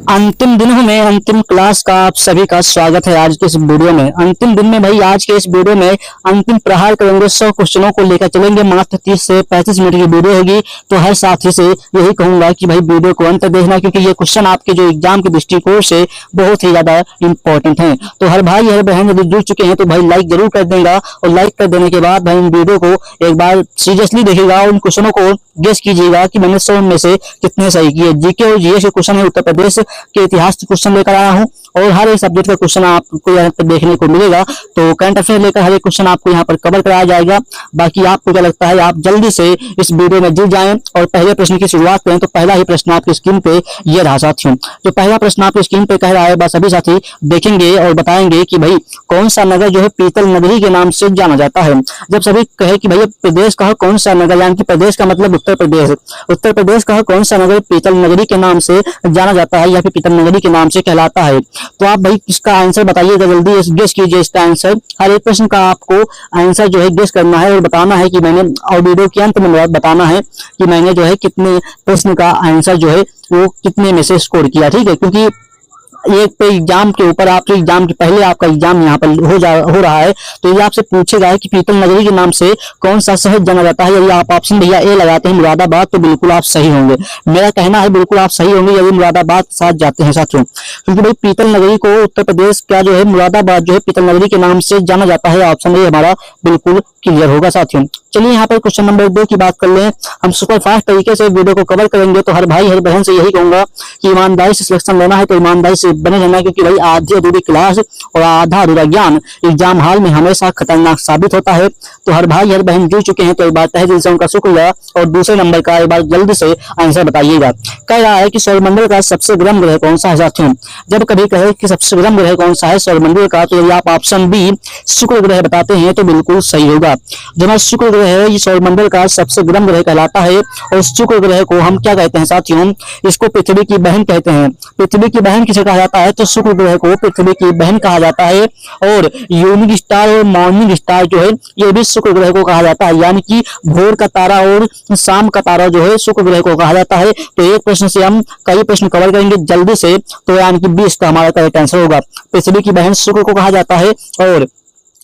अंतिम दिनों में अंतिम क्लास का आप सभी का स्वागत है। आज के इस वीडियो में अंतिम दिन में भाई आज के इस वीडियो में अंतिम प्रहार करेंगे। 100 क्वेश्चनों को लेकर चलेंगे। मात्र 30 से 35 मिनट की वीडियो होगी। तो हर साथी से यही कहूंगा कि भाई वीडियो को अंत देखना, क्योंकि ये क्वेश्चन आपके जो एग्जाम के दृष्टिकोण से बहुत ही ज्यादा इंपॉर्टेंट है। तो हर भाई हर बहन यदि जुड़ चुके हैं तो भाई लाइक जरूर कर देगा, और लाइक कर देने के बाद भाई इन वीडियो को एक बार सीरियसली देखेगा और उन क्वेश्चनों को गेस कीजिएगा कि मैंने 100 में से कितने सही किए। जीके और जीएस के क्वेश्चन है, उत्तर प्रदेश के इतिहास के क्वेश्चन लेकर आया हूं, और हर एक सब्जेक्ट का क्वेश्चन आपको यहाँ पर देखने को मिलेगा। तो करंट अफेयर लेकर हर एक क्वेश्चन आपको यहाँ पर कवर कराया जाएगा। बाकी आपको क्या लगता है, आप जल्दी से इस वीडियो में जुड़ जाएं और पहले प्रश्न की शुरुआत करें। तो पहला ही प्रश्न आपकी स्क्रीन पे ये रहा साथियों। जो पहला प्रश्न आपकी स्क्रीन पे कह रहा है, बस सभी साथी देखेंगे और बताएंगे कि भाई कौन सा नगर जो है पीतल नगरी के नाम से जाना जाता है। जब सभी कहे कि भैया प्रदेश का कौन सा नगर, यानी कि प्रदेश का मतलब उत्तर प्रदेश, उत्तर प्रदेश का कौन सा नगर पीतल नगरी के नाम से जाना जाता है या फिर पीतल नगरी के नाम से कहलाता है, तो आप भाई इसका आंसर बताइएगा। जल्दी गेस कीजिए इसका आंसर। हर एक प्रश्न का आपको आंसर जो है गेस करना है और बताना है कि मैंने, और वीडियो के अंत में बताना है कि मैंने जो है कितने प्रश्न का आंसर जो है वो कितने में से स्कोर किया। ठीक है, क्योंकि एक पे एग्जाम के ऊपर आपके एग्जाम के पहले आपका एग्जाम यहाँ पर हो रहा है, तो ये आपसे पूछेगा कि पीतल नगरी के नाम से कौन सा शहर जाना जाता है। यदि आप ऑप्शन भैया ए लगाते हैं मुरादाबाद, तो बिल्कुल आप सही होंगे। मेरा कहना है बिल्कुल आप सही होंगे यदि मुरादाबाद साथ जाते हैं साथियों, क्योंकि भाई पीतल नगरी को उत्तर प्रदेश का जो है मुरादाबाद जो है पीतल नगरी के नाम से जाना जाता है। ऑप्शन ए हमारा बिल्कुल क्लियर होगा साथियों। चलिए यहाँ पर क्वेश्चन नंबर 2 की बात कर लें। हम सुपर फास्ट तरीके से वीडियो को कवर करेंगे। तो हर भाई हर बहन से यही कहूंगा कि ईमानदारी से सिलेक्शन लेना है तो ईमानदारी से बने रहना, क्योंकि भाई आधी अधूरी क्लास और आधा अधूरा ज्ञान एग्जाम हॉल में हमेशा खतरनाक साबित होता है। तो हर भाई हर बहन जुड़ चुके हैं तो एक बार तहे दिल से उनका शुक्रिया, और दूसरे नंबर का एक बार जल्दी से आंसर बताइएगा। कह रहा है कि सौरमंडल का सबसे गर्म ग्रह कौन सा है साथियों। जब कभी कहे कि सबसे गर्म ग्रह कौन सा है सौरमंडल का, तो यदि आप ऑप्शन बी शुक्र ग्रह बताते हैं तो बिल्कुल सही होगा। जो हमारा शुक्र ग्रह है ये सौरमंडल का सबसे गर्म ग्रह कहलाता है। और शुक्र ग्रह को हम क्या कहते हैं साथियों, इसको पृथ्वी की बहन कहते हैं। पृथ्वी की बहन किसे कहा जाता है, तो शुक्र ग्रह को पृथ्वी की बहन कहा जाता है। और इवनिंग स्टार और मॉर्निंग स्टार जो है ये भी शुक्र ग्रह को कहा जाता है, यानी कि भोर का तारा और शाम का तारा जो है शुक्र ग्रह को कहा जाता है। तो एक प्रश्न से हम कई प्रश्न कवर करेंगे जल्दी से, तो यानी कि 20 का हमारा करेक्ट आंसर होगा। पृथ्वी की बहन शुक्र को कहा जाता है, और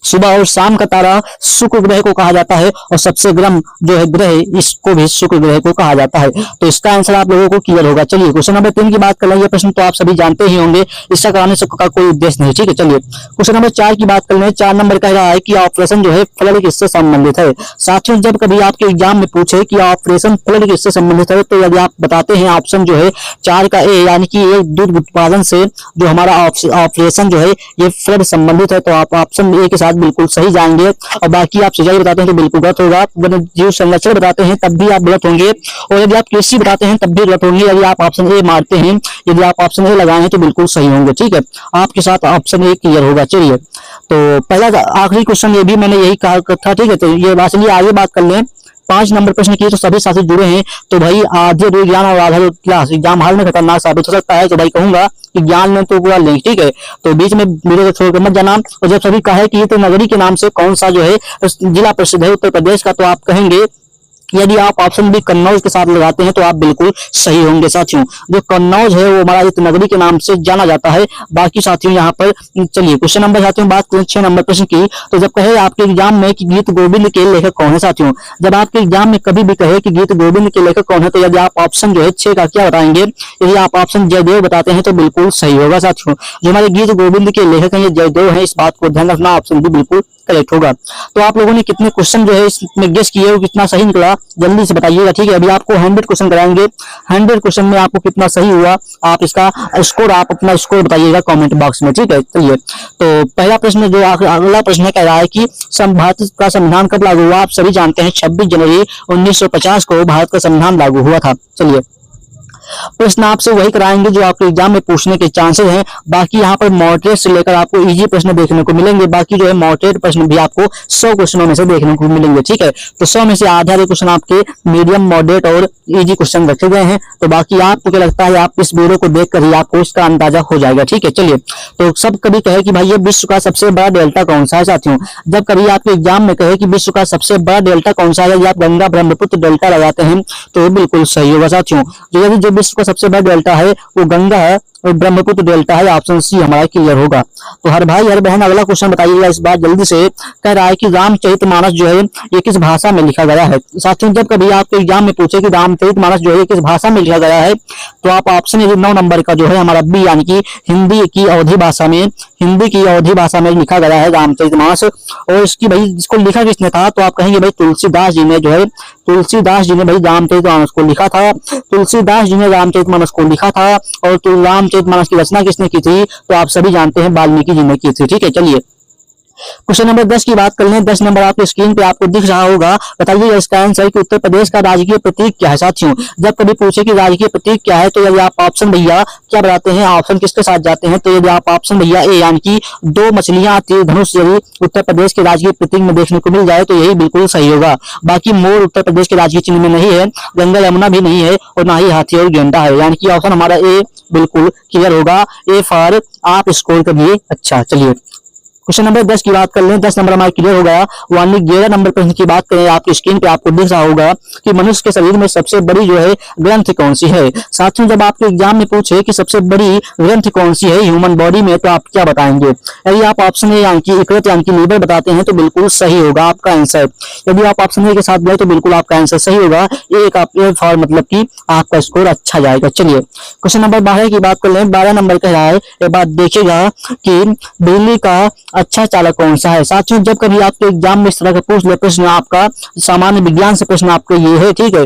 सुबह और शाम का तारा शुक्र ग्रह को कहा जाता है, और सबसे गर्म जो है ग्रह इसको भी शुक्र ग्रह को कहा जाता है। तो इसका आंसर आप लोगों को क्लियर होगा। चलिए क्वेश्चन नंबर 3 की बात कर लें। ये प्रश्न तो आप सभी जानते ही होंगे, इसका कराने से का कोई उद्देश्य नहीं। ठीक है, चलिए क्वेश्चन नंबर 4 की बात कर लें। 4 नंबर कह रहा है कि ऑपरेशन जो है फ्लड किससे संबंधित है। साथियों जब कभी आपके एग्जाम में पूछे कि ऑपरेशन फ्लड किससे संबंधित है, तो यदि आप बताते हैं ऑप्शन जो है 4 का ए, यानी कि ये दूध उत्पादन से जो हमारा ऑपरेशन जो है ये फ्लड संबंधित है, तो आप ऑप्शन ए के साथ बिल्कुल सही जाएंगे। और बाकी आप सिंचाई बताते हैं तो बिल्कुल गलत होगा। वन्य जीव संरक्षण बताते हैं तब भी आप गलत होंगे, और यदि आप कृषि बताते हैं तब भी गलत होंगे। यदि आप ऑप्शन ए मारते हैं, यदि आप ऑप्शन ए लगाए हैं तो बिल्कुल सही होंगे। ठीक है, आपके साथ ऑप्शन ए क्लियर होगा। चलिए तो पहला आखिरी क्वेश्चन ये भी मैंने यही कहा था। ठीक है, तो ये चलिए आगे बात कर लें। 5 नंबर प्रश्न की तो सभी साथी जुड़े हैं, तो भाई आधे दो ज्ञान और आधा क्लास एग्जाम हॉल में खतरनाक साबित हो सकता है। तो भाई कहूंगा कि ज्ञान में तो पूरा लिंक। ठीक है, तो बीच में वीडियो को छोड़कर मत जाना। और जब सभी कहे कि ये तो नगरी के नाम से कौन सा जो है जिला प्रसिद्ध है उत्तर प्रदेश का, तो आप कहेंगे, यदि आप ऑप्शन बी कन्नौज के साथ लगाते हैं तो आप बिल्कुल सही होंगे साथियों। जो कन्नौज है वो हमारा इस नगरी के नाम से जाना जाता है। बाकी साथियों यहाँ पर चलिए क्वेश्चन नंबर साथियों बात करें 6 नंबर प्रश्न की। तो जब कहे आपके एग्जाम में कि गीत गोविंद के लेखक कौन है साथियों, जब आपके एग्जाम में कभी भी कहे कि गीत गोविंद के लेखक कौन है, तो यदि आप ऑप्शन जो है 6 का क्या बताएंगे, यदि आप ऑप्शन जयदेव बताते हैं तो बिल्कुल सही होगा साथियों। जो हमारे गीत गोविंद के लेखक हैं ये जयदेव है, इस बात को ध्यान रखना। ऑप्शन भी बिल्कुल करेक्ट होगा। तो आप लोगों ने कितने क्वेश्चन जो है इसमें गेस किए हो, कितना सही निकला जल्दी से बताइएगा। ठीक है, अभी आपको 100 क्वेश्चन कराएंगे। 100 क्वेश्चन में आपको कितना सही हुआ, आप इसका स्कोर, आप अपना स्कोर बताइएगा कमेंट बॉक्स में। ठीक है, चलिए तो पहला प्रश्न जो अगला प्रश्न कह रहा है कि भारत का संविधान कब लागू हुआ। आप सभी जानते हैं 26 जनवरी 1950 को भारत का संविधान लागू हुआ था। चलिए प्रश्न आपसे वही कराएंगे जो आपके एग्जाम में पूछने के चांसेस हैं। बाकी यहाँ पर मॉडरेट से लेकर आपको इजी प्रश्न देखने को मिलेंगे। बाकी जो है मॉडरेट प्रश्न भी आपको 100 क्वेश्चनों में से देखने को मिलेंगे। ठीक है, तो 100 में से आधा क्वेश्चन आपके मीडियम, मॉडरेट और इजी क्वेश्चन रखे गए हैं। तो बाकी आपको क्या लगता है, आप इस वीडियो को देखकर ही आपको इसका अंदाजा हो जाएगा। ठीक है, चलिए तो सब कभी कहे कि भाई ये विश्व का सबसे बड़ा डेल्टा कौन सा है साथियों। जब कभी आपके एग्जाम में कहे कि विश्व का सबसे बड़ा डेल्टा कौन सा है, यदि आप गंगा ब्रह्मपुत्र डेल्टा लगाते हैं तो बिल्कुल सही होगा साथियों। जो विश्व का सबसे बड़ा डेल्टा है वो गंगा है और ब्रह्मपुत्र डेल्टा है। ऑप्शन सी हमारा क्लियर होगा। तो हर भाई हर बहन अगला क्वेश्चन बताइएगा इस बार जल्दी से। कह रहा है कि रामचरितमानस जो है ये किस भाषा में लिखा गया है। साथियों जब कभी आपके एग्जाम में पूछे कि रामचरितमानस जो है किस भाषा में लिखा गया है तो आप ऑप्शन 9 नंबर का जो है हमारा बी यानी कि हिंदी की अवधी भाषा में लिखा गया है रामचरितमानस। और इसकी भाई इसको लिखा किसने था तो आप कहेंगे भाई तुलसीदास जी ने भाई रामचरितमानस को लिखा था। तुलसीदास जी ने रामचरितमानस को लिखा था और रामचरितमानस की रचना किसने की थी तो आप सभी जानते हैं वाल्मीकि जी ने की थी। ठीक है, चलिए क्वेश्चन नंबर 10 की बात कर लें। 10 नंबर आपके स्क्रीन पे आपको दिख रहा होगा। बताइए इसका आंसर कि उत्तर प्रदेश का राजकीय प्रतीक क्या है। साथियों जब कभी पूछे कि राजकीय प्रतीक क्या है तो यदि आप ऑप्शन भैया क्या बताते हैं, ऑप्शन किसके साथ जाते हैं, तो यदि आप ऑप्शन भैया ए यानी कि 2 मछलियां तीर धनुष यदि उत्तर प्रदेश के राजकीय प्रतीक में देखने को मिल जाए तो यही बिल्कुल सही होगा। बाकी मोर उत्तर प्रदेश के राजकीय चिन्ह में नहीं है, गंगा यमुना भी नहीं है और ना ही हाथी और गेंडा है, यानी कि ऑप्शन हमारा ए बिल्कुल क्लियर होगा। ए फॉर आप स्कोर करिए अच्छा। चलिए क्वेश्चन नंबर 10 की बात कर लें। 10 नंबर हमारा क्लियर हो गया। 11 नंबर प्रश्न की बात करें आपकी स्क्रीन पे आपको दिख रहा होगा कि मनुष्य के शरीर में सबसे बड़ी जो है ग्रंथि कौन सी है। साथियों जब आपके एग्जाम में पूछे कि सबसे बड़ी ग्रंथि कौन सी है ह्यूमन बॉडी में तो आप क्या बताएंगे। यदि आप ऑप्शन ए यानी कि यकृत यानी कि लीवर बताते हैं तो बिल्कुल सही होगा आपका आंसर। यदि आप ऑप्शन ए के साथ गए तो बिल्कुल आपका आंसर सही होगा। ए फॉर मतलब कि आपका स्कोर अच्छा जाएगा। चलिए क्वेश्चन नंबर 12 की बात कर लें। 12 नंबर कह रहा है ये बात देखिएगा कि बिजली का अच्छा चालक कौन सा है। साथियों जब कभी आपके एग्जाम में इस तरह का पूछ ले प्रश्न, आपका सामान्य विज्ञान से प्रश्न आपके ये है, ठीक है,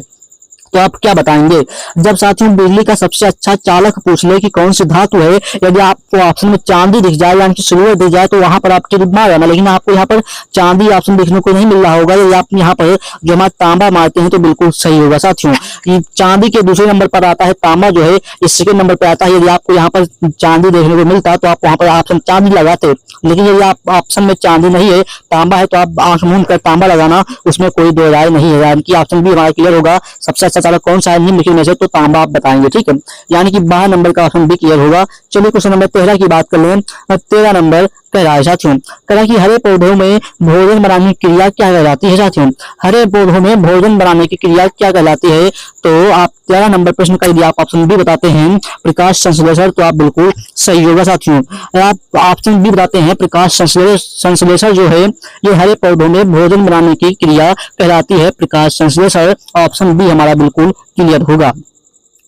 तो आप क्या बताएंगे। जब साथियों बिजली का सबसे अच्छा चालक पूछ ले कि कौन सी धातु है, यदि आपको ऑप्शन में चांदी दिख जाए यानी कि सिल्वर दिख जाए तो वहां पर आपके मार जाना, लेकिन आपको यहाँ पर चांदी ऑप्शन देखने को नहीं मिल रहा होगा। यदि आप यहाँ पर जो हमारा तांबा मारते हैं तो बिल्कुल सही होगा। साथियों ये चांदी के दूसरे नंबर पर आता है तांबा जो है इस सेकंड नंबर पर आता है। यदि आपको यहाँ पर चांदी देखने को मिलता तो आप वहां पर ऑप्शन चांदी लगाते, लेकिन यदि आप ऑप्शन में चांदी नहीं है तांबा है तो आप आंख मूंद कर तांबा लगाना, उसमें कोई दो राय नहीं है, यानी कि ऑप्शन भी हमारा क्लियर होगा। सबसे अच्छा चालक कौन सा है निम्नलिखित में से तो तांबा आप बताएंगे, ठीक है, यानी कि 12 नंबर का ऑप्शन भी क्लियर होगा। चलिए क्वेश्चन नंबर 13 की बात कर लें। 13 नंबर कह रहा है साथियों, कह रहा है कि हरे पौधों में भोजन बनाने की क्रिया क्या कहलाती है। साथियों हरे पौधों में भोजन बनाने की क्रिया क्या कहलाती है, तो आप 13 नंबर प्रश्न का यदि आप ऑप्शन बी बताते हैं प्रकाश संश्लेषण तो आप बिल्कुल सही होगा। साथियों आप ऑप्शन बी बताते हैं प्रकाश संश्लेषण जो है ये हरे पौधों में भोजन बनाने की क्रिया कहलाती है प्रकाश संश्लेषण। ऑप्शन बी हमारा बिल्कुल क्लियर होगा।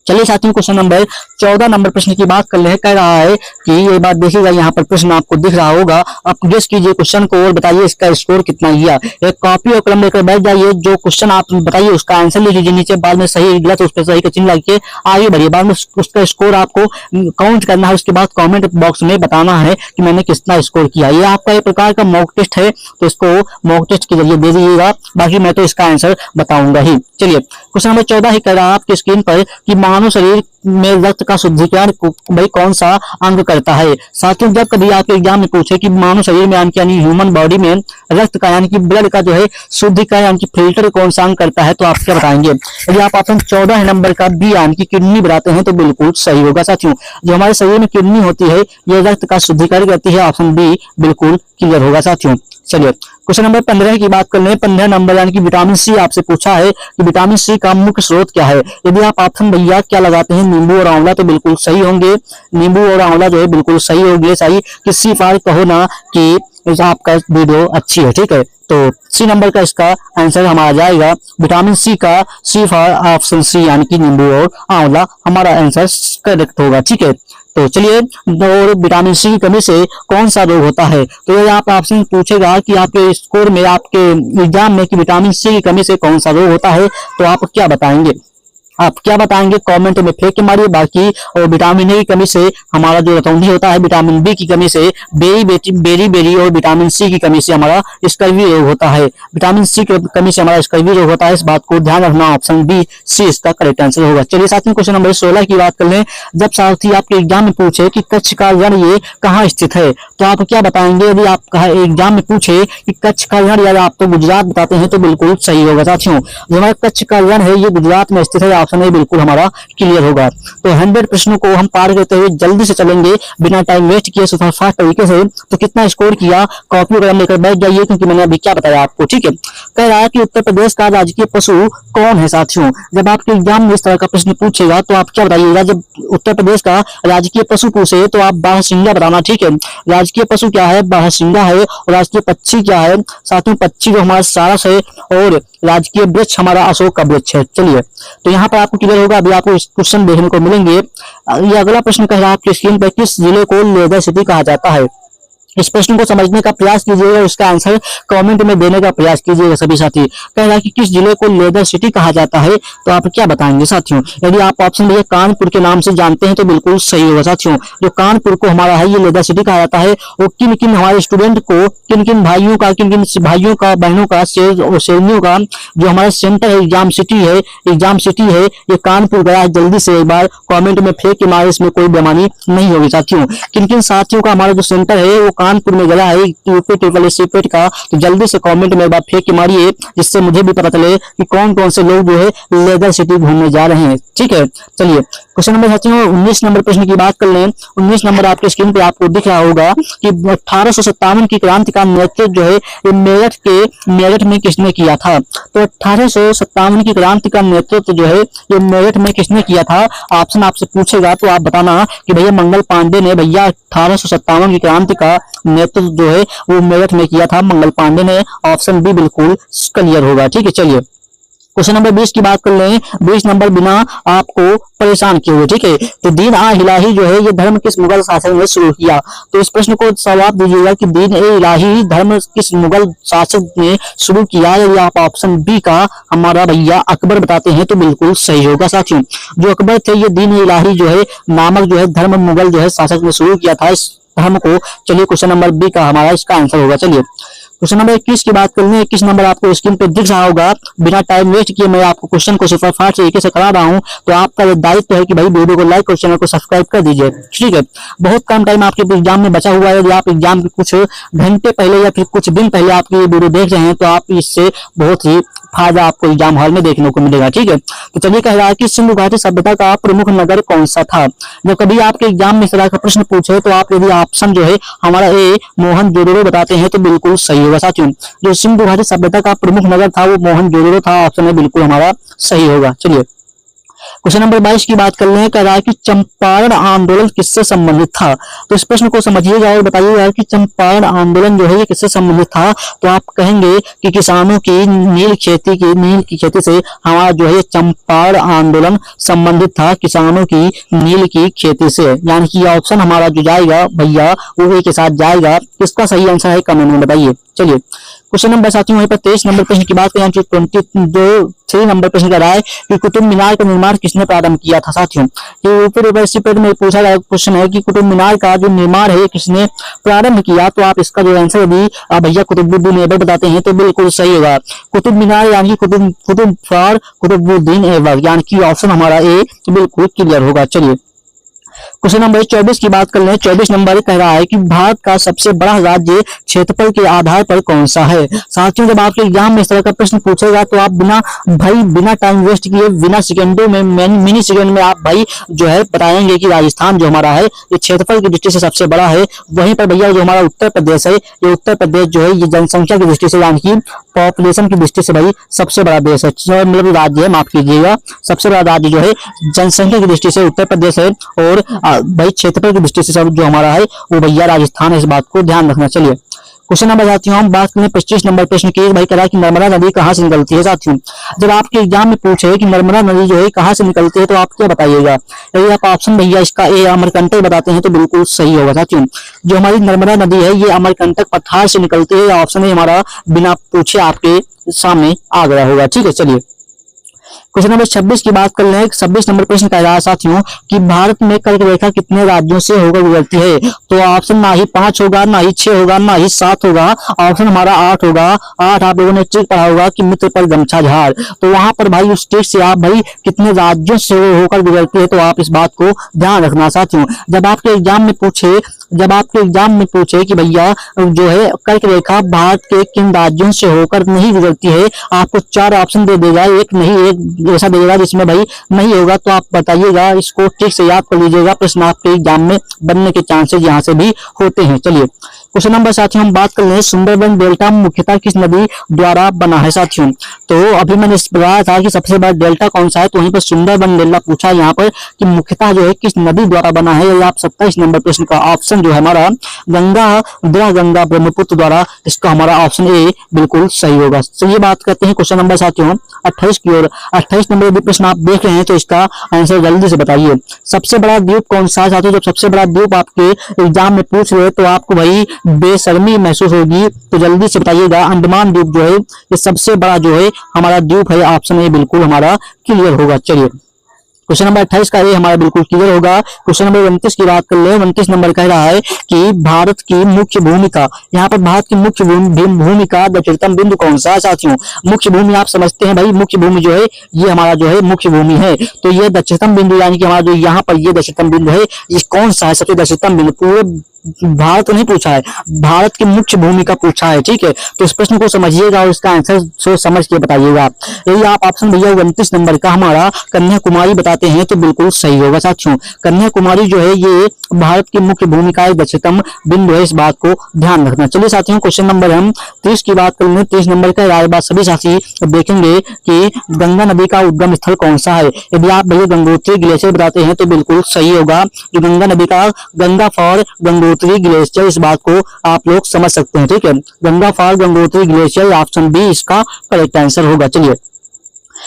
चलिए साथियों क्वेश्चन नंबर 14 नंबर प्रश्न की बात कर ले। कह रहा है कि ये बात देखिएगा, यहाँ पर प्रश्न आपको दिख रहा होगा, आप गेस कीजिए क्वेश्चन को और बताइए इसका स्कोर कितना गया। एक कॉपी और कलम लेकर बैठ जाइए, जो क्वेश्चन आप बताइए उसका आंसर लिख लीजिए नीचे, बाद में सही गलत उस पर सही का चिन्ह लगा के आगे बढ़िए, बाद में उसका स्कोर आपको काउंट करना है, उसके बाद कॉमेंट बॉक्स में बताना है कि मैंने कितना स्कोर किया। ये आपका एक प्रकार का मॉक टेस्ट है तो इसको मॉक टेस्ट के जरिए दे दीजिएगा, बाकी मैं तो इसका आंसर बताऊंगा ही। चलिए क्वेश्चन नंबर 14 ही कह रहा है आपकी स्क्रीन पर कि मानव शरीर में रक्त का शुद्धिकरण भाई कौन सा अंग करता है। साथियों जब कभी आपके एग्जाम में पूछे कि मानव शरीर में यानी ह्यूमन बॉडी में रक्त का यानी कि ब्लड का जो है शुद्धिकरण यानी कि फिल्टर कौन सा अंग करता है तो आप क्या बताएंगे। यदि आप ऑप्शन 14 नंबर का बी यानी कि किडनी बताते हैं तो बिल्कुल सही होगा। साथियों जो हमारे शरीर में किडनी होती है ये रक्त का शुद्धिकरण करती है। ऑप्शन बी बिल्कुल क्लियर होगा। साथियों चलिए क्वेश्चन नंबर 15 की बात कर लें। 15 नंबर यानी कि विटामिन सी आपसे पूछा है कि विटामिन सी का मुख्य स्रोत क्या है। यदि आप ऑप्शन भैया क्या लगाते हैं नींबू और आंवला तो बिल्कुल सही होंगे। नींबू और आंवला जो है बिल्कुल सही होंगे। सही किसी बार कहो ना कि आपका वीडियो अच्छी है, ठीक है, तो सी नंबर का इसका आंसर हमारा जाएगा विटामिन सी का सी फॉर ऑप्शन सी यानी कि नींबू और आंवला हमारा आंसर करेक्ट होगा। ठीक है तो चलिए और विटामिन सी की कमी से कौन सा रोग होता है, तो ये आप ऑप्शन पूछेगा कि आपके स्कोर में आपके एग्जाम में कि विटामिन सी की कमी से कौन सा रोग होता है तो आप क्या बताएंगे। आप क्या बताएंगे कमेंट में फेंक के मारिए। बाकी और विटामिन ए की कमी से हमारा जो रतौंधी होता है, विटामिन बी की कमी से बेरी और विटामिन सी की कमी से हमारा स्कर्वी रोग होता है। विटामिन सी की कमी से हमारा स्कर्वी रोग होता है, इस बात को ध्यान रखना। ऑप्शन बी सी इसका करेक्ट आंसर होगा। चलिए साथियों क्वेश्चन नंबर 16 की बात कर लें। जब साथी आपके एग्जाम में पूछे कि कच्छ का रण ये कहाँ स्थित है तो आप क्या बताएंगे। यदि आप एग्जाम में पूछे कि कच्छ का रण या आप तो गुजरात बताते हैं तो बिल्कुल सही होगा। साथियों जो हमारा कच्छ का रण है ये गुजरात में स्थित है। ऑप्शन ए बिल्कुल हमारा क्लियर होगा। तो 100 प्रश्नों को हम पार करते हुए जल्दी से चलेंगे बिना टाइम वेस्ट किए सुपरफास्ट तरीके से। तो कितना स्कोर किया, कॉपी वगैरह लेकर बैठ जाइए, क्योंकि मैंने अभी क्या बताया आपको, ठीक है। कह रहा है कि उत्तर प्रदेश का राजकीय पशु कौन है साथियों। जब आपके एग्जाम में इस तरह का प्रश्न पूछेगा तो आप क्या बताइएगा, जब उत्तर प्रदेश का राजकीय पशु पूछे तो आप बारहसिंगा बताना, ठीक है। राजकीय पशु क्या है, बारहसिंगा है। और राजकीय पक्षी क्या है साथियों, पक्षी जो हमारा सारस है। और राजकीय वृक्ष हमारा अशोक का वृक्ष है। चलिए, तो यहाँ पर आपको क्लियर होगा। अभी आपको क्वेश्चन देखने को मिलेंगे। ये अगला प्रश्न कह रहा है आपकी स्क्रीन पर, किस जिले को लेदर सिटी कहा जाता है। इस प्रश्न को समझने का प्रयास कीजिएगा, उसका आंसर कमेंट में देने का प्रयास कीजिएगा सभी साथी। कह रहा है कि किस जिले को लेदर सिटी कहा जाता है, तो आप क्या बताएंगे साथियों। यदि आप ऑप्शन भैया कानपुर के नाम से जानते हैं तो बिल्कुल सही होगा साथियों। जो कानपुर को हमारा है ये लेदर सिटी कहा जाता है। और किन किन हमारे स्टूडेंट को, किन किन भाइयों का, बहनों का, शेरनियों का जो हमारा सेंटर है, एग्जाम सिटी है ये कानपुर गया है, जल्दी से एक बार कॉमेंट में फेंक के मारे, इसमें कोई बेमानी नहीं होगी साथियों। किन किन साथियों का हमारा जो सेंटर है वो कानपुर में गया है यूपी ट्रिपल एस सीपेट का, तो जल्दी से कमेंट में एक बार फेंक के मारिए, जिससे मुझे भी पता चले कि कौन कौन से लोग जो है लेदर सिटी घूमने जा रहे हैं, ठीक है। चलिए, क्वेश्चन नंबर साथियों 19 नंबर प्रश्न की बात कर लें। 19 नंबर आपके स्क्रीन पे आपको दिख रहा होगा कि 1857 की क्रांति का नेतृत्व जो है ये मेरठ में किसने किया था। तो 1857 की क्रांति का नेतृत्व जो है ये मेरठ में किसने किया था। ऑप्शन आपसे पूछेगा तो आप बताना कि भैया मंगल पांडे ने भैया 1857 की क्रांति का नेतृत्व जो है वो मेरठ में किया था, मंगल पांडे ने। ऑप्शन बी बिल्कुल क्लियर होगा, ठीक है। चलिए, क्वेश्चन नंबर 20 की बात कर लें। 20 नंबर बिना आपको परेशान किए हुए, ठीक है। तो दीन आ इलाही जो है ये धर्म किस मुगल शासक ने शुरू किया। तो इस प्रश्न को जवाब दीजिएगा कि दीन ए इलाही धर्म किस मुगल शासक ने शुरू किया। यदि आप ऑप्शन बी का हमारा भैया अकबर बताते हैं तो बिल्कुल सही होगा साथियों। जो अकबर थे ये दीन ए इलाही जो है नामक जो है धर्म मुगल जो है शासक ने शुरू किया था इस धर्म को। चलिए, क्वेश्चन नंबर बी का हमारा इसका आंसर होगा। चलिए, क्वेश्चन नंबर 21 की बात कर लें। 21 नंबर आपको स्क्रीन पे दिख रहा होगा। बिना टाइम वेस्ट किए मैं आपको क्वेश्चन को सुपरफास्ट तरीके से करा रहा हूं, तो आपका ये दायित्व है कि भाई वीडियो को लाइक और चैनल को सब्सक्राइब कर दीजिए, ठीक है। बहुत कम टाइम आपके एग्जाम में बचा हुआ है। यदि आप एग्जाम के कुछ घंटे पहले या फिर कुछ दिन पहले आपकी ये वीडियो देख रहे हैं तो आप इससे बहुत ही फायदा आपको एग्जाम हॉल में देखने को मिलेगा, ठीक है। तो चलिए, कह रहा है कि सिंधु घाटी सभ्यता का प्रमुख नगर कौन सा था। जब कभी आपके एग्जाम में इस तरह का प्रश्न पूछे तो आप यदि ऑप्शन जो है हमारा ए मोहनजोदड़ो बताते हैं तो बिल्कुल सही होगा साथियों। जो सिंधु घाटी सभ्यता का प्रमुख नगर था वो मोहनजोदड़ो था। ऑप्शन में बिल्कुल हमारा सही होगा। चलिए, क्वेश्चन नंबर 22 की बात कर लें। कह रहा है कि चंपारण आंदोलन किससे संबंधित था। तो इस प्रश्न को समझिएगा और बताइएगा कि चंपारण आंदोलन जो है ये किससे संबंधित था। तो आप कहेंगे कि किसानों की नील की खेती से हमारा जो है चंपारण आंदोलन संबंधित था, किसानों की नील की खेती से। यानी कि ऑप्शन हमारा जो जाएगा भैया वो ए के साथ जाएगा। इसका सही आंसर है कमेंट में बताइए। चलिए, क्वेश्चन नंबर साथियों वहीं पर 23 नंबर प्रश्न की बात करें। 23 नंबर प्रश्न कर रहा है कि कुतुब मीनार का निर्माण किसने प्रारंभ किया था साथियों। ये ऊपर यूनिवर्सिटी में पूछा गया क्वेश्चन है कि कुतुब मीनार का जो निर्माण है किसने प्रारंभ किया। तो आप इसका जो आंसर यदि भैया कुतुबुद्दीन ऐबक बताते हैं तो बिल्कुल सही होगा। कुतुब मीनार यानी कुतुबुद्दीन ऐबक, यानी कि ऑप्शन हमारा ए बिल्कुल क्लियर होगा। चलिए, क्वेश्चन नंबर 24 की बात कर लें। 24 नंबर कह रहा है कि भारत का सबसे बड़ा राज्य क्षेत्रफल के आधार पर कौन सा है। साथियों, जब आपके एग्जाम में इस तरह का प्रश्न पूछेगा तो आप बिना टाइम वेस्ट किए, बिना सेकंडों में, मिनी सेकंड में आप भाई जो है बताएंगे कि राजस्थान जो हमारा है ये क्षेत्रफल की दृष्टि से सबसे बड़ा है। वहीं पर भैया जो हमारा उत्तर प्रदेश है, ये उत्तर प्रदेश जो है ये जनसंख्या की दृष्टि से यानी कि पॉपुलेशन की दृष्टि से भाई सबसे बड़ा देश है, मतलब राज्य है, माफ कीजिएगा। सबसे बड़ा राज्य जो है जनसंख्या की दृष्टि से उत्तर प्रदेश है। और भाई क्षेत्रफल की दृष्टि से जो हमारा है वो भैया राजस्थान है। इस बात को ध्यान रखना। चलिए, क्वेश्चन नंबर साथियों हम बात करें 25 नंबर प्रश्न की। भाई कह रहा है कि नर्मदा नदी कहाँ से निकलती है साथियों। जब आपके एग्जाम में पूछे कि नर्मदा नदी जो है कहाँ से निकलती है तो आप क्या बताइएगा। यदि आप ऑप्शन भैया इसका ए अमरकंटक बताते हैं तो बिल्कुल सही होगा साथियों। जो हमारी नर्मदा नदी है ये अमरकंटक पठार से निकलती है। ऑप्शन ए हमारा बिना पूछे आपके सामने आ गया होगा, ठीक है। चलिए, क्वेश्चन नंबर 26 की बात कर लें। 26 नंबर प्रश्न कह रहा है साथियों कि भारत में कर्क रेखा कितने राज्यों से होकर गुजरती है। तो ऑप्शन ना ही 5 होगा, ना ही 6 होगा, ना ही 7 होगा। ऑप्शन हमारा 8 होगा। 8 आप लोगों ने ट्रिक पढ़ा होगा कि मित्र पर गमछा झाड़। तो वहां पर भाई उस ट्रिक से आप भाई कितने राज्यों से होकर गुजरती है तो आप इस बात को ध्यान रखना साथियों। जब आपके एग्जाम में पूछे कि भैया जो है कर्क रेखा भारत के किन राज्यों से होकर नहीं गुजरती है, आपको 4 ऑप्शन दे देगा। एक नहीं, एक ऐसा देगा जिसमें भाई नहीं होगा तो आप बताइएगा, इसको ठीक से याद कर लीजिएगा, प्रश्न आपके एग्जाम में बनने के चांसेस यहाँ से भी होते हैं। चलिए क्वेश्चन नंबर साथियों हम बात कर रहे हैं, सुंदरबन डेल्टा मुख्यतः किस नदी द्वारा बना है साथियों। तो अभी मैंने बताया था कि सबसे बड़ा डेल्टा कौन सा है, तो वहीं पर सुंदरबन डेल्टा पूछा है यहाँ पर कि मुख्यतः जो है किस नदी द्वारा बना है। ये आप 27 नंबर प्रश्न का ऑप्शन जो है हमारा गंगा, गंगा ब्रह्मपुत्र द्वारा, इसका हमारा ऑप्शन ए बिल्कुल सही होगा। चलिए बात करते हैं क्वेश्चन नंबर साथियों 28 की ओर। 28 नंबर यदि प्रश्न आप देख रहे हैं तो इसका आंसर जल्दी से बताइए। सबसे बड़ा द्वीप कौन सा है साथियों। जब सबसे बड़ा द्वीप आपके एग्जाम में पूछ रहे तो आपको भाई बेशर्मी महसूस होगी, तो जल्दी से बताइएगा। अंडमान द्वीप जो है ये सबसे बड़ा जो है हमारा द्वीप है, ऑप्शन ए बिल्कुल हमारा क्लियर होगा। चलिए क्वेश्चन नंबर 28 का ये हमारा बिल्कुल क्लियर होगा। क्वेश्चन नंबर 29 की बात कर ले। 29 नंबर कह रहा है कि भारत की मुख्य भूमिका, यहाँ पर भारत की मुख्य भूमिका दक्षिणतम बिंदु कौन सा है साथियों। मुख्य भूमि आप समझते हैं भाई, मुख्य भूमि जो है ये हमारा जो है मुख्य भूमि है, तो ये दक्षिणतम बिंदु यानी कि हमारा जो यहाँ पर ये दक्षिणतम बिंदु है, ये कौन सा है सबसे दक्षिणतम बिंदु। पूरे भारत को नहीं पूछा है, भारत की मुख्य भूमिका पूछा है, ठीक है। तो इस प्रश्न को समझिएगा और इसका आंसर सोच समझ के बताइएगा। यही आप ऑप्शन भैया 29 नंबर का हमारा कन्याकुमारी बताते हैं तो बिल्कुल सही होगा साथियों। कन्याकुमारी जो है ये भारत की मुख्य भूमिका है, दक्षिणतम बिंदु है, इस बात को ध्यान रखना। चलिए साथियों क्वेश्चन नंबर हम 30 की बात करेंगे। 30 नंबर का राय बात सभी साथी देखेंगे कि गंगा नदी का उद्गम स्थल कौन सा है। यदि आप भैया गंगोत्री ग्लेशियर बताते हैं तो बिल्कुल सही होगा। जो गंगा नदी का गंगा फॉर गंगोत्री ग्लेशियर, इस बात को आप लोग समझ सकते हैं, ठीक है। Ganga for Gangotri glacier, option B इसका करेक्ट आंसर होगा। चलिए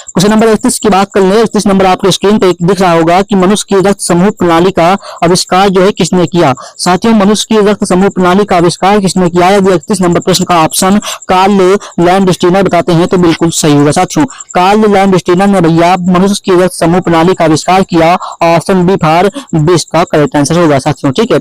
क्वेश्चन नंबर 31 की बात कर ले। 31 नंबर आपको स्क्रीन पे दिख रहा होगा कि मनुष्य की रक्त समूह प्रणाली का आविष्कार जो है किसने किया। साथियों मनुष्य की रक्त समूह प्रणाली का आविष्कार किसने किया। यदि 31 नंबर प्रश्न का ऑप्शन कार्ल लैंडस्टीनर बताते हैं तो बिल्कुल सही होगा साथियों। कार्ल लैंडस्टीनर ने भैया मनुष्य की रक्त समूह प्रणाली का आविष्कार किया, ऑप्शन बी फॉर बी इसका करेक्ट आंसर होगा साथियों, ठीक है,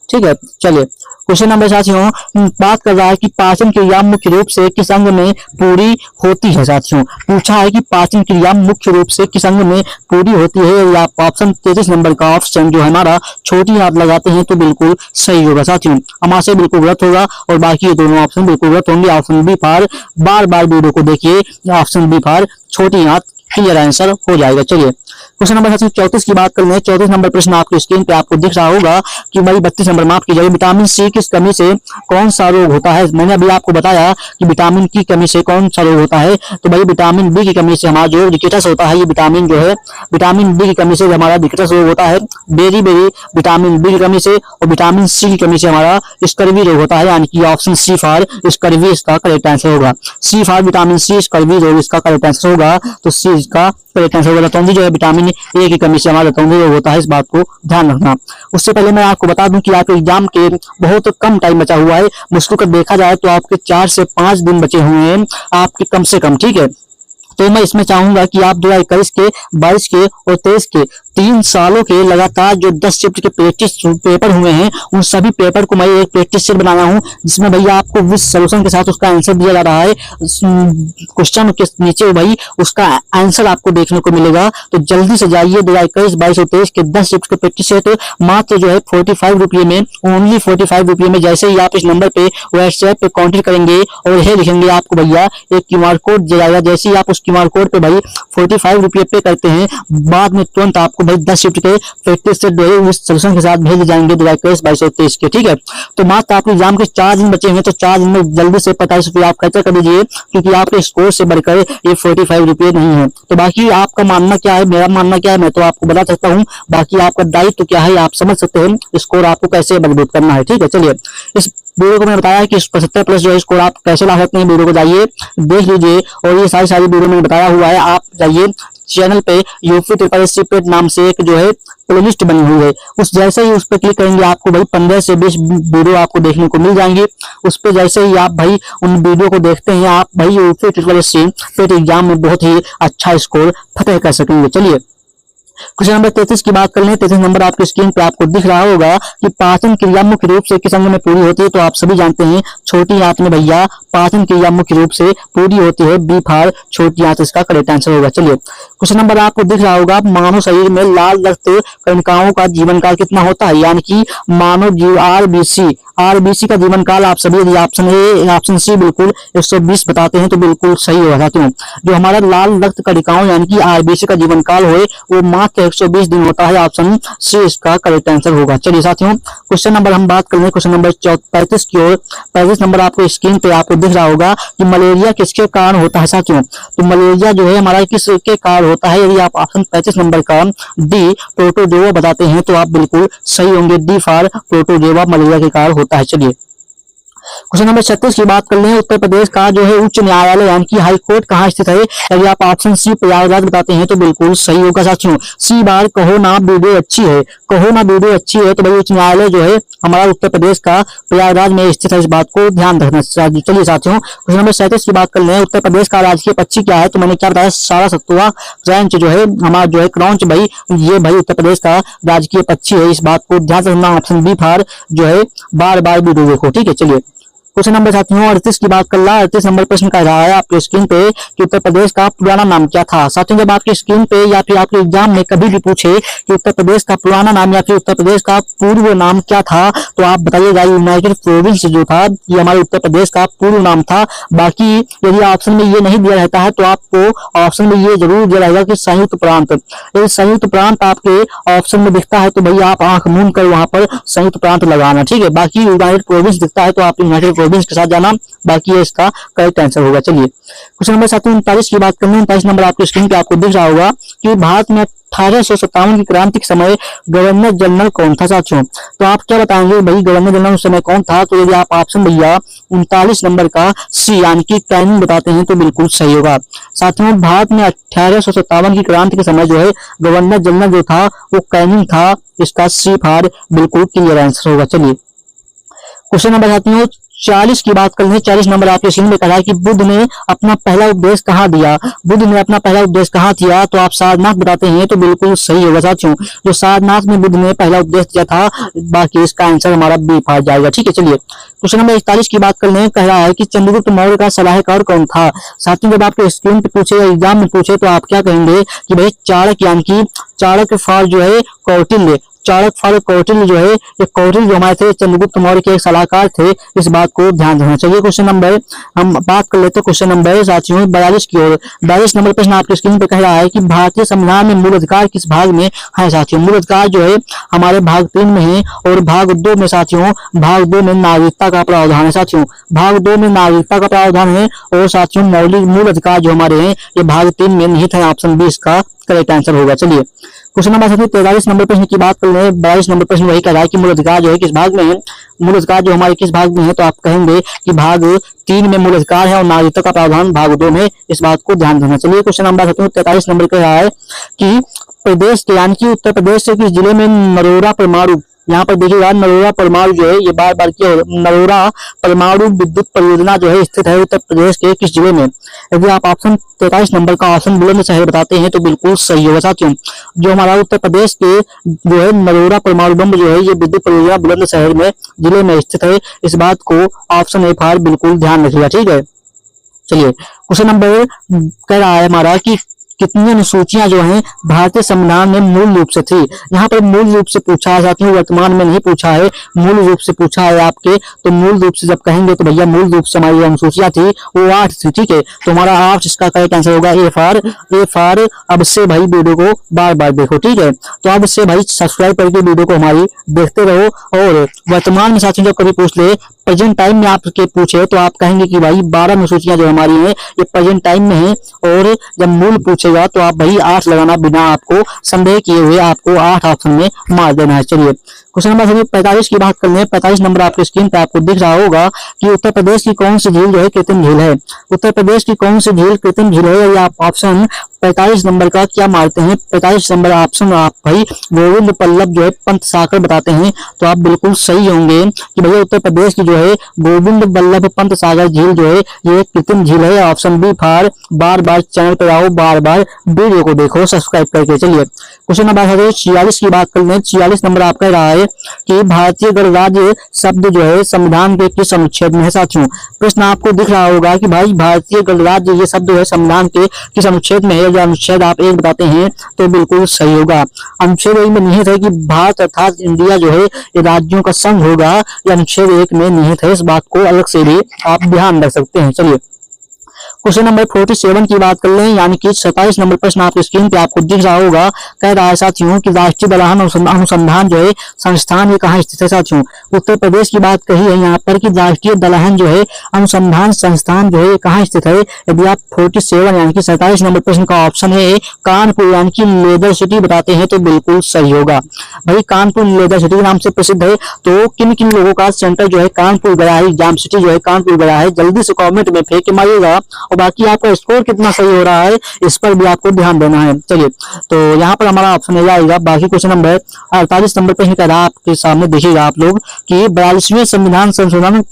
ठीक है। चलिए क्वेश्चन नंबर साथियों बात कर रहा है कि पाचन क्रिया मुख्य रूप से किस अंग में पूरी होती है साथियों। पूछा है कि पाचन क्रिया मुख्य रूप से किस अंग में पूरी होती है। या ऑप्शन 33 नंबर का ऑप्शन जो है हमारा छोटी हाथ लगाते हैं तो बिल्कुल सही होगा साथियों। हमारे से बिल्कुल गलत होगा और बाकी ये दोनों ऑप्शन बिल्कुल गलत होंगे। ऑप्शन बी फॉर, बार बार वीडियो को देखिए, ऑप्शन बी फॉर छोटी हाथ क्लियर आंसर हो जाएगा। चलिए क्वेश्चन नंबर 34 की बात कर लें। 34 नंबर प्रश्न आपकी स्क्रीन पे आपको दिख रहा होगा कि भाई 32 नंबर माफ कीजिए, विटामिन सी की कमी से कौन सा रोग होता है। मैंने अभी आपको बताया कि विटामिन की कमी से कौन सा रोग होता है, तो भाई विटामिन बी की कमी से हमारा जो रिकेटस होता है, ये विटामिन जो है विटामिन बी की कमी से हमारा रिकेटस रोग होता है। बेरी बेरी विटामिन बी की कमी से और विटामिन सी की कमी से हमारा स्कर्वी रोग होता है, यानी कि ऑप्शन सी फॉर स्कर्वी इसका करेक्ट आंसर होगा। सी फॉर विटामिन सी स्कर्वी रोग इसका करेक्ट आंसर होगा, तो सी इसका करेक्ट आंसर होगा। रतौंधी जो है विटामिन ए की कमी से हमारा रतौंधी रोग होता है, इस बात को ध्यान रखना। उससे पहले मैं आपको बता दूं कि आपके एग्जाम के बहुत कम टाइम बचा हुआ है, मुश्किल कर देखा जाए तो आपके 4 से 5 दिन बचे हुए हैं आपके कम से कम, ठीक है। तो मैं इसमें चाहूंगा कि आप 2021 के, 22 के और 23 के 3 सालों के लगातार जो 10 शिफ्ट के प्रैक्टिस पेपर हुए हैं उन सभी पेपर को मैं एक प्रैक्टिस सेट बनाया हूं, जिसमें भैया आपको विद सॉल्यूशन के साथ उसका आंसर दिया जा रहा है। क्वेश्चन के नीचे भाई उसका आंसर आपको देखने को मिलेगा। तो जल्दी से जाइए 2021, 22 और 23 के 10 शिफ्ट के प्रैक्टिस सेट मात्र जो है 45 रुपये में, ओनली 45 रुपये में। जैसे ही आप इस नंबर पे व्हाट्सएप पे कॉन्टेक्ट करेंगे और यह लिखेंगे आपको भैया एक QR कोड दिया जाएगा। जैसे ही आप उस QR कोड पे भाई 45 रुपये पे करते हैं, बाद में तुरंत आपको भाई 10 शिफ्ट के प्रैक्टिस सेट जो है सॉल्यूशन के साथ भेज जाएंगे 2021, 22 और 23 के, ठीक है। तो मात्र आपके एग्जाम के 4 दिन बचे हैं, तो 4 दिन में जल्दी से 45 रुपये आप खर्चा कर दीजिए, क्योंकि आपके स्कोर से बढ़कर ये 45 रुपये नहीं है। तो बाकी आपका मानना क्या है, मेरा मानना क्या है, मैं तो आपको बता सकता हूँ। बाकी आपका दायित्व क्या है, आप समझ सकते हैं स्कोर आपको कैसे मजबूत करना है, ठीक है। चलिए इस वीडियो को मैंने बताया कि 75 प्लस जो है स्कोर आप कैसे ला सकते हैं। वीडियो को जाइए देख लीजिए, और ये सारी वीडियो मैंने बताया हुआ है। आप जाइए चैनल पे यूपी ट्रिपल एस पेड नाम से एक जो है प्लेलिस्ट बनी हुई है, उस जैसे ही उस पर क्लिक करेंगे आपको भाई 15 से 20 वीडियो आपको देखने को मिल जाएंगे। उस पर जैसे ही आप भाई उन वीडियो को देखते हैं, आप भाई UP triple S paid exam में बहुत ही अच्छा स्कोर फतेह कर सकेंगे। चलिए क्वेश्चन नंबर 33 की बात कर लें। 33 नंबर आपकी स्क्रीन पे आपको दिख रहा होगा कि पाचन क्रिया मुख्य रूप से किस अंग में पूरी होती है। तो आप सभी जानते हैं छोटी आंत में भैया पाचन क्रिया मुख्य रूप से पूरी होती है, बी फॉर छोटी आंत इसका करेक्ट आंसर होगा। चलिए क्वेश्चन नंबर आपको दिख रहा होगा, मानव शरीर में लाल रक्त कणिकाओं का जीवन काल कितना होता है, यानी कि मानव जीव RBC आरबीसी का जीवन काल आप सभी यदि ऑप्शन ए ऑप्शन सी बिल्कुल 120 बताते हैं तो बिल्कुल सही होगा साथियों। जो हमारा लाल रक्त कणिकाओं यानी कि आरबीसी का जीवन काल हो वो मात्र 120 दिन होता है। ऑप्शन सी इसका करेक्ट आंसर होगा। चलिए साथियों क्वेश्चन नंबर हम बात कर लें क्वेश्चन नंबर 35 की ओर। 35 नंबर आपको स्क्रीन पे आपको दिख रहा होगा कि मलेरिया किसके कारण होता है साथियों। तो मलेरिया जो है हमारा किसके कारण होता है। यदि आप ऑप्शन 35 नंबर का डी प्रोटोजोआ बताते हैं तो आप बिल्कुल सही होंगे। डी फॉर प्रोटोजोआ मलेरिया के कारण होता है। चलिए क्वेश्चन नंबर 36 की बात कर ले। उत्तर प्रदेश का जो है उच्च न्यायालय यानी कि हाई कोर्ट कहाँ स्थित है। यदि आप ऑप्शन सी प्रयागराज बताते हैं तो बिल्कुल सही होगा साथियों। सी बार कहो ना वीडियो अच्छी है, कहो ना वीडियो अच्छी है तो भाई उच्च न्यायालय जो है हमारा उत्तर प्रदेश का प्रयागराज में स्थित है। इस बात को ध्यान रखना चाहिए। चलिए साथियों क्वेश्चन नंबर 37 की बात कर ले। उत्तर प्रदेश का राजकीय पक्षी क्या है। तो मैंने क्या बताया सारस्वत फ्रेंच जो है हमारा जो है क्रॉन्च भाई ये भाई उत्तर प्रदेश का राजकीय पक्षी है। इस बात को ध्यान रखना। ऑप्शन बी फॉर जो है बार बार वीडियो देखो। ठीक है चलिए क्वेश्चन नंबर साथियों 38 की बात कर रहा है। 38 नंबर प्रश्न कह रहा है आपके स्क्रीन पे कि उत्तर प्रदेश का पुराना नाम क्या था। साथियों जब आपके स्क्रीन पे या फिर आपके एग्जाम में कभी भी पूछे कि उत्तर प्रदेश का पुराना नाम या फिर उत्तर प्रदेश का पूर्व नाम क्या था तो आप बताइएगा यूनाइटेड प्रोविंस जो था ये हमारे उत्तर प्रदेश का पूर्व नाम था। बाकी यदि ऑप्शन में ये नहीं दिया रहता है तो आपको ऑप्शन में ये जरूर दिया रहेगा कि संयुक्त प्रांत। यदि संयुक्त प्रांत आपके ऑप्शन में दिखता है तो भैया आप आंख मूंद कर वहां पर संयुक्त प्रांत लगाना। ठीक है बाकी यूनाइटेड प्रोविंस दिखता है तो आप यूनाइटेड प्रोविंस के साथ जाना। बाकी ये इसका करेक्ट आंसर होगा। चलिए क्वेश्चन नंबर 39 की बात करनी। 39 नंबर आपके स्क्रीन पे आपको दिख रहा होगा कि भारत में 1857 की क्रांति के समय गवर्नर जनरल कौन था साथियों। तो आप क्या बताएंगे भाई गवर्नर जनरल उस समय कौन था। तो यदि आप ऑप्शन भैया 39 नंबर का सी यानी कि कैनिंग बताते हैं तो बिल्कुल सही होगा। साथियों भारत में 1857 की क्रांति के समय जो है गवर्नर जनरल जो था वो कैनिंग था। इसका सी फॉर बिल्कुल क्लियर आंसर होगा। चलिए क्वेश्चन नंबर साथियों 40 की बात कर रहे हैं। 40 नंबर आपके स्क्रीन में कहा है कि बुद्ध ने अपना पहला उपदेश कहाँ दिया। बुद्ध ने अपना पहला उपदेश कहाँ दिया तो आप सारनाथ बताते हैं तो बिल्कुल सही होगा साथियों। जो सारनाथ में बुद्ध ने पहला उपदेश दिया था। बाकी इसका आंसर हमारा बी पार जाएगा। ठीक है चलिए क्वेश्चन नंबर 41 की बात कर रहे हैं। कह रहा है कि चंद्रगुप्त मौर्य का सलाहकार कौन था। साथियों जब आपके स्क्रीन पे पूछे या एग्जाम में पूछे तो आप क्या कहेंगे कि भाई चाणक्य यानी कि चाणक्य फॉर जो है कौटिल्य। चाणक्य फॉर कौटिल्य जो है ये कौटिल्य जो हमारे थे चंद्रगुप्त मौर्य के एक सलाहकार थे। इस बात को ध्यान रखना चाहिए। क्वेश्चन नंबर हम बात कर लेते हैं क्वेश्चन नंबर साथियों 42 की ओर। 42 नंबर प्रश्न आपके स्क्रीन पे कह रहा है कि भारतीय संविधान में मूल अधिकार किस भाग में है साथियों। मूल अधिकार जो है हमारे भाग 3 में है और भाग 2 में साथियों भाग 2 में नागरिकता का प्रावधान है साथियों। भाग 2 में नागरिकता का प्रावधान है और साथियों मौलिक मूल अधिकार जो हमारे हैं ये भाग 3 में निहित है। ऑप्शन बी इसका करेक्ट आंसर होगा। चलिए क्वेश्चन नंबर 43 नंबर प्रश्न की बात कर रहे हैं। 42 नंबर प्रश्न वही कह रहा है कि मूल अधिकार जो है किस भाग में है। मूल अधिकार जो हमारे किस भाग में है तो आप कहेंगे कि भाग 3 में मूल अधिकार है और नागरिकता का प्रावधान भाग 2 में। इस बात को ध्यान देना। चलिए क्वेश्चन नंबर 43 नंबर कह रहा है कि प्रदेश के यानी कि उत्तर प्रदेश से किस जिले में नरोरा परमाणु यहाँ पर देखिएगा नरोरा परमाणु जो है ये बार बार क्या नरोरा परमाणु विद्युत परियोजना जो है स्थित है उत्तर प्रदेश के किस जिले में। यदि आप ऑप्शन 43 नंबर का ऑप्शन बुलंदशहर बताते हैं तो बिल्कुल सही होगा साथियों। जो हमारा उत्तर प्रदेश के जो है नरोरा परमाणु बम जो है ये विद्युत परियोजना बुलंदशहर में जिले में स्थित है। इस बात को ऑप्शन ए फॉर बिल्कुल ध्यान रखिएगा। ठीक है चलिए क्वेश्चन नंबर कह रहा है हमारा कि कितनी अनुसूचियां जो हैं भारतीय संविधान में मूल रूप से थी। यहाँ पर मूल रूप से पूछा है साथियों वर्तमान में नहीं पूछा है मूल रूप से पूछा है आपके। तो मूल रूप से जब कहेंगे तो भैया मूल रूप से हमारी अनुसूचियां थी वो 8 थी। ठीक है तो हमारा 8 इसका करेक्ट आंसर होगा ए फॉर। अब से भाई वीडियो को बार बार देखो। ठीक है तो अब से भाई सब्सक्राइब करके वीडियो को हमारी देखते रहो। और वर्तमान में साथियों जब कभी पूछ ले प्रेजेंट टाइम में आपके पूछे तो आप कहेंगे कि भाई 12 अनुसूचियां जो हमारी हैं ये प्रेजेंट टाइम में है। और जब मूल पूछेगा तो आप भाई 8 लगाना बिना आपको संदेह किए हुए आपको 8 ऑप्शन में मार देना है। चलिए क्वेश्चन नंबर 45 की बात कर लें। 45 नंबर आपके स्क्रीन पे आपको दिख रहा होगा कि उत्तर प्रदेश की कौन सी झील जो है कृत्रिम झील है। उत्तर प्रदेश की कौन सी झील कृत्रिम झील है। या आप ऑप्शन 45 नंबर का क्या मारते हैं। 45 नंबर ऑप्शन आप भाई गोविंद पल्लव जो है पंत सागर बताते हैं तो आप बिल्कुल सही होंगे कि भैया उत्तर प्रदेश की जो जो है गोविंद वल्लभ पंत सागर झील जो है ये एक कृत्रिम झील है। ऑप्शन बी फॉर बार बार चैनल पर आओ, बार बार वीडियो को देखो सब्सक्राइब करके। चलिए क्वेश्चन नंबर 46 की बात कर लें। 46 नंबर आपका रहा है कि भारतीय गणराज्य शब्द जो है संविधान के किस अनुच्छेद में है। साथियों प्रश्न आपको दिख रहा होगा कि भाई भारतीय गणराज्य ये शब्द जो है संविधान के किस अनुच्छेद में है। जो अनुच्छेद आप एक बताते हैं तो बिल्कुल सही होगा। अनुच्छेद 1 में निहित है कि भारत अर्थात इंडिया जो है ये राज्यों का संघ होगा। ये अनुच्छेद 1 में निहित है, इस बात को अलग से भी आप ध्यान रख सकते हैं। चलिए क्वेश्चन नंबर 47 की बात कर लें, यानी कि 27 नंबर प्रश्न आपकी स्क्रीन पे आपको दिख रहा होगा। कह रहा है साथियों कि राष्ट्रीय दलहन अनुसंधान जो है संस्थान ये कहाँ स्थित है। साथियों उत्तर प्रदेश की बात कही है यहाँ पर कि राष्ट्रीय दलहन जो है अनुसंधान संस्थान जो है कहाँ स्थित है। यदि आप 47 यानी कि 27 नंबर प्रश्न का ऑप्शन है कानपुर यानी कि लेदर सिटी बताते हैं तो बिल्कुल सही होगा। भाई कानपुर लेदर सिटी के नाम से प्रसिद्ध है, तो किन किन लोगों का सेंटर जो है कानपुर गया है, एग्जाम सिटी जो है कानपुर गया है, जल्दी से कॉमेंट में फेंक के मारिएगा। और बाकी आपका स्कोर कितना सही हो रहा है इस पर भी आपको ध्यान देना है। चलिए तो यहाँ पर हमारा ऑप्शन आ जाएगा। बाकी क्वेश्चन नंबर 48 नंबर प्रश्न का आपके सामने देखिएगा आप लोग कि 42वें संविधान संशोधन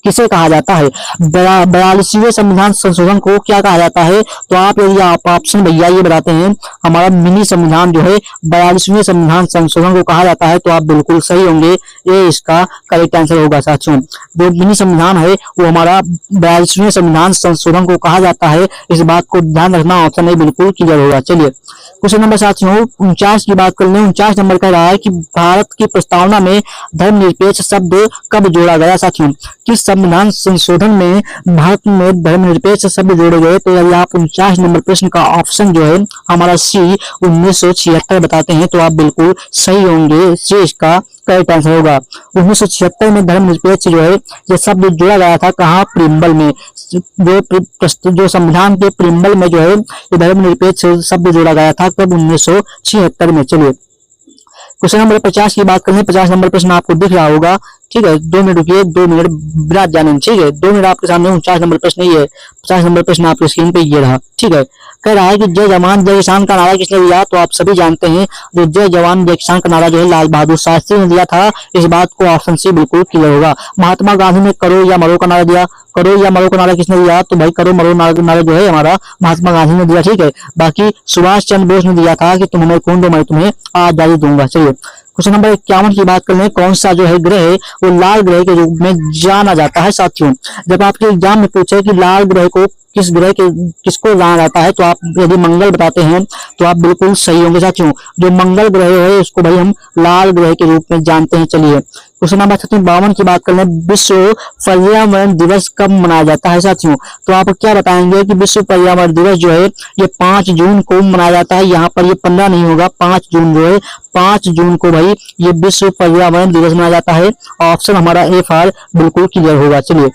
किसे कहा जाता है। 42वें संविधान संशोधन को क्या कहा जाता है। तो आप यदि आप ऑप्शन भैया ये बताते हैं हमारा मिनी संविधान जो है 42वें संविधान संशोधन को कहा जाता है तो आप बिल्कुल सही होंगे। ये इसका करेक्ट आंसर होगा। साथियों जो मिनी संविधान है वो हमारा 42वें संविधान संशोधन को कहा जाता है, इस बात को ध्यान रखना। ऑप्शन नहीं बिल्कुल क्लियर होगा। चलिए क्वेश्चन नंबर साथियों 49 की बात कर लें। 49 नंबर का रहा है कि भारत की प्रस्तावना में धर्मनिरपेक्ष शब्द कब जोड़ा गया। साथियों किस संविधान संशोधन में भारत में धर्मनिरपेक्ष शब्द जोड़े गए। तो यदि आप 49 नंबर प्रश्न का ऑप्शन जो है हमारा सी 1976 बताते हैं तो आप बिल्कुल सही होंगे। सी इसका करेक्ट आंसर होगा। 1976 में धर्मनिरपेक्ष जो है ये शब्द जोड़ा गया था कहाँ, प्रियम्बल में। जो संविधान के प्रियम्बल में जो है ये धर्मनिरपेक्ष शब्द जोड़ा गया था कब, 1976 में। चलिए क्वेश्चन नंबर 50 की बात करें। 50 नंबर प्रश्न आपको दिख रहा होगा, ठीक है। 2 मिनट रुकिए, 2 मिनट विराट जाने, ठीक है। 2 मिनट आपके सामने 49 नंबर प्रश्न ये है। 50 नंबर प्रश्न आपकी स्क्रीन पे ये रहा, ठीक है। कह रहा है कि जय जवान जय किसान का नारा किसने दिया। तो आप सभी जानते हैं जो जय जवान जय किसान का नारा जो है लाल बहादुर शास्त्री ने दिया था। इस बात को ऑप्शन सी बिल्कुल क्लियर होगा। महात्मा गांधी ने करो या मरो का नारा दिया। करो या मरो का नारा किसने दिया। तो भाई करो मरो नारा जो है हमारा महात्मा गांधी ने दिया, ठीक है। बाकी सुभाष चंद्र बोस ने दिया था कि तुम हमें खून दो मैं तुम्हें आजादी दूंगा। चलिए क्वेश्चन नंबर 51 की बात कर लें। कौन सा जो है ग्रह है वो लाल ग्रह के रूप में जाना जाता है। साथियों जब आपके एग्जाम में पूछे कि लाल ग्रह को किस ग्रह के किसको जाना जाता है तो आप यदि मंगल बताते हैं तो आप बिल्कुल सही होंगे। साथियों जो मंगल ग्रह है उसको भाई हम लाल ग्रह के रूप में जानते हैं। चलिए क्वेश्चन नंबर 52 की बात कर लें। विश्व पर्यावरण दिवस कब मनाया जाता है। साथियों तो आप क्या बताएंगे कि विश्व पर्यावरण दिवस जो है ये 5 जून को मनाया जाता है। यहाँ पर ये 15 नहीं होगा, 5 जून जो है 5 जून को भाई ये विश्व पर्यावरण दिवस मनाया जाता है। ऑप्शन हमारा ए फॉर बिल्कुल क्लियर होगा। चलिए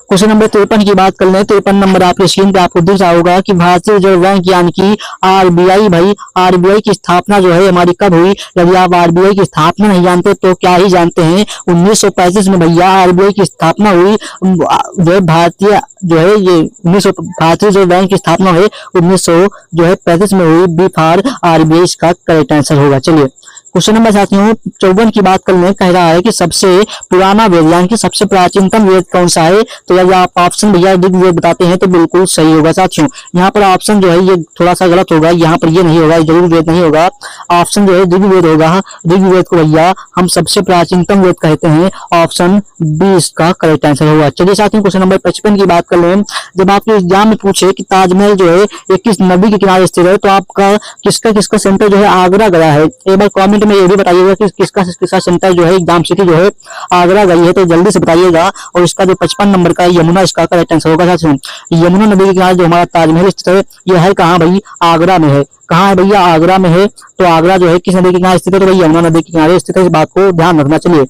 क्वेश्चन नंबर 53 की बात कर लें। 53 नंबर आपकी स्क्रीन पे आपको दिख रहा होगा कि भारतीय रिजर्व बैंक यानी कि आरबीआई, भाई आरबीआई की स्थापना जो है हमारी कब हुई। यदि आप आरबीआई की स्थापना नहीं जानते तो क्या ही जानते हैं, 1935 में भैया आरबीआई की स्थापना हुई। जो है भारतीय जो है ये भारतीय रिजर्व बैंक की स्थापना हुई 1935 में हुई। बी फॉर आरबीआई इसका करेक्ट आंसर होगा। चलिए क्वेश्चन नंबर साथियों 54 की बात कर लें। कह रहा है कि सबसे पुराना वेद यानी कि सबसे प्राचीनतम वेद कौन सा है। तो यदि आप ऑप्शन भैया ऋग्वेद बताते हैं तो बिल्कुल सही होगा। साथियों यहाँ पर ऑप्शन जो है ये थोड़ा सा गलत होगा, यहाँ पर ये नहीं होगा, जरूर वेद नहीं होगा। ऑप्शन जो है ऋग्वेद होगा। ऋग्वेद को भैया हम सबसे प्राचीनतम वेद कहते हैं। ऑप्शन बी इसका करेक्ट आंसर होगा। चलिए साथियों क्वेश्चन नंबर 55 की बात कर लें। जब आपके एग्जाम में पूछे कि ताजमहल जो है ये किस नदी के किनारे स्थित है तो आपका किसका सेंटर जो है आगरा गया है। एक बार कॉमेंट में ये भी बताइएगा कि किसका सेंटर जो है एग्जाम सिटी जो है आगरा गई है तो जल्दी से बताइएगा। और इसका जो 55 नंबर का यमुना इसका करेक्ट आंसर होगा। साथियों यमुना नदी के किनारे जो हमारा ताजमहल स्थित है यह है कहाँ भाई, आगरा में है। कहाँ है भैया, आगरा में है। तो आगरा जो है किस नदी के किनारे स्थित है तो भाई यमुना नदी के किनारे स्थित है, इस बात को ध्यान रखना। चलिए